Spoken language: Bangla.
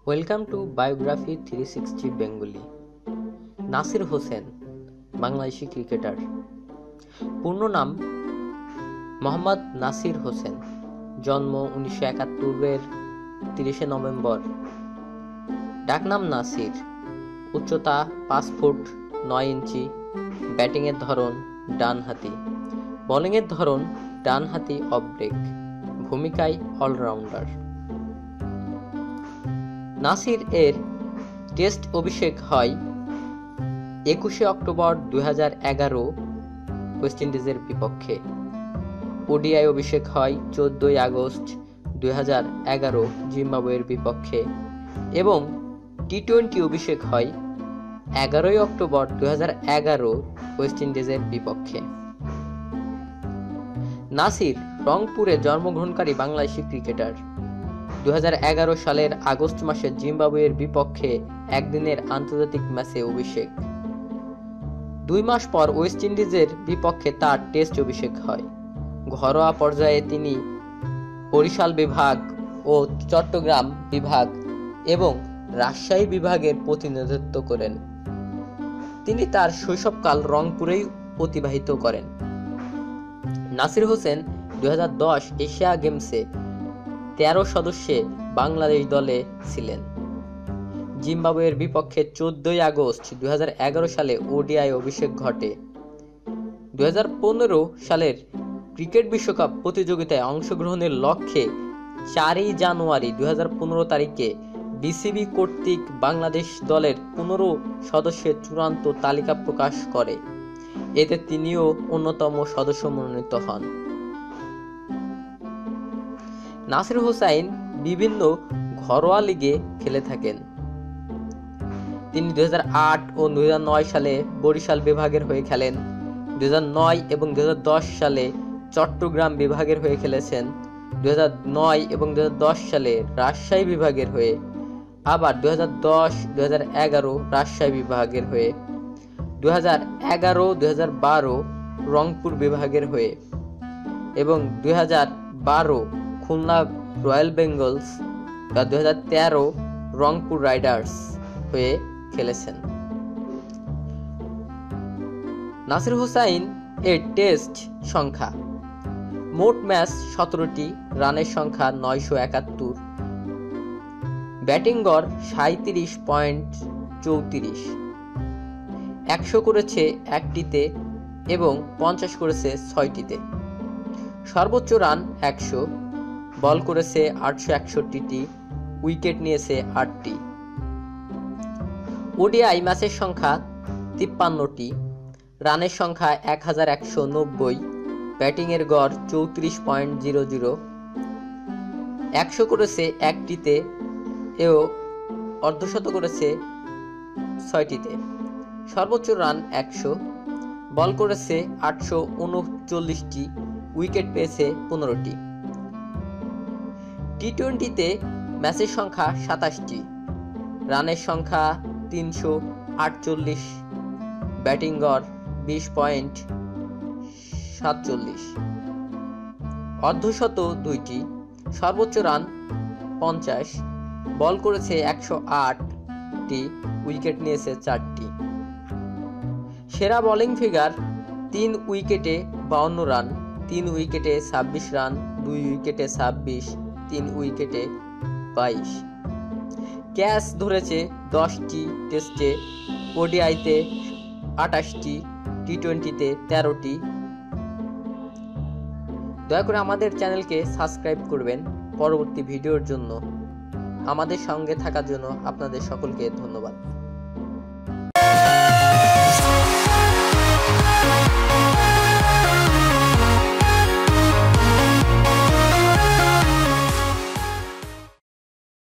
Welcome to biography 360 Bengali. Nasir Hossain Bangladeshi cricketer. পূর্ণ নাম মোহাম্মদ নাসির হোসেন। জন্ম 1971-এর 30 নভেম্বর। ডাকনাম নাসির। উচ্চতা 5 ফুট 9 ইঞ্চি। ব্যাটিংয়ের ধরন ডানহাতি। বোলিংয়ের ধরন ডানহাতি অফ ব্রেক। ভূমিকায় অলরাউন্ডার। নাসির এর টেস্ট অভিষেক হয় 21 অক্টোবর 2011 ওয়েস্ট ইন্ডিজের বিপক্ষে। ওডিআই অভিষেক হয় 14 আগস্ট 2011 জিম্বাবুয়ের বিপক্ষে এবং টি-20 অভিষেক হয় 11 অক্টোবর 2011 ওয়েস্ট ইন্ডিজের বিপক্ষে। নাসির রংপুরে জন্মগ্রহণকারী বাংলাদেশি ক্রিকেটার। 2011 সালের আগস্ট মাসে জিম্বাবুয়ের বিপক্ষে একদিনের আন্তর্জাতিক ম্যাচে অভিষেক। 2 মাস পর ওয়েস্ট ইন্ডিজের বিপক্ষে তার টেস্ট অভিষেক হয়। ঘরোয়া পর্যায়ে তিনি বরিশাল বিভাগ ও চট্টগ্রাম বিভাগ এবং রাজশাহী বিভাগের প্রতিনিধিত্ব করেন। তিনি তার শৈশবকাল রংপুরেই অতিবাহিত করেন। নাসির হোসেন 2010 এশিয়া গেমসে 13 সদস্যে বাংলাদেশ দলে ছিলেন। জিম্বাবুয়ের বিপক্ষে 14 আগস্ট 2011 সালে ওডিআই অভিষেক ঘটে। 2015 সালের ক্রিকেট বিশ্বকাপ প্রতিযোগিতায় অংশগ্রহণের লক্ষ্যে 4 জানুয়ারি 2015 তারিখে বিসিবি কর্তৃক বাংলাদেশ দলের 15 সদস্যের চূড়ান্ত তালিকা প্রকাশ করে। এতে তিনিও অন্যতম সদস্য মনোনীত হন। নাসির হোসেন বিভিন্ন ঘরোয়া লিগে খেলে থাকেন। তিনি 2008 ও 2009 সালে বরিশাল বিভাগের হয়ে খেলেন। 2009 এবং 2010 সালে চট্টগ্রাম বিভাগের হয়ে খেলেছেন। 2009 এবং 2010 সালে রাজশাহী বিভাগের হয়ে, আবার 2010-2011 রাজশাহী বিভাগের হয়ে, 2011-2012 রংপুর বিভাগের হয়ে এবং 2012 খুলনা রয়্যাল বেঙ্গলস বা 2013 রংপুর রাইডার্স হয়ে খেলেছেন। নাসির হোসেন এর টেস্ট সংখ্যা: মোট ম্যাচ 17টি, রানের সংখ্যা 971, ব্যাটিং গড় 37.34, 100 করেছে 1টিতে এবং 50 করেছে 6টিতে। সর্বোচ্চ রান 100, বল করেছে 861টি, উইকেট নিয়েছে 8টি। ওডিআই ম্যাচের সংখ্যা 53টি, রানের সংখ্যা 1190, ব্যাটিংয়ের গড় 34.00, 100 করেছে 1টিতে ও অর্ধশত করেছে 6টিতে। সর্বোচ্চ রান 100, বল করেছে 839টি, উইকেট পেয়েছে 15টি। টি-20তে ম্যাচের সংখ্যা 27টি, রানের সংখ্যা 348, ব্যাটিং গড় 20.47, অর্ধশত 2টি, সর্বোচ্চ রান 50, বল করেছে 108টি, উইকেট নিয়েছে 4টি। সেরা বোলিং ফিগার: 3 উইকেটে 52 রান, 3 উইকেটে 26 রান, 2 উইকেটে 26, 3 উইকেটে 22। ক্যাচ ধরেছে 10টি টেস্টে, ওডিআইতে 28টি, টি-20তে 13টি। দয়া করে আমাদের চ্যানেলকে সাবস্ক্রাইব করবেন পরবর্তী ভিডিওর জন্য। আমাদের সঙ্গে থাকার জন্য আপনাদের সকলকে ধন্যবাদ।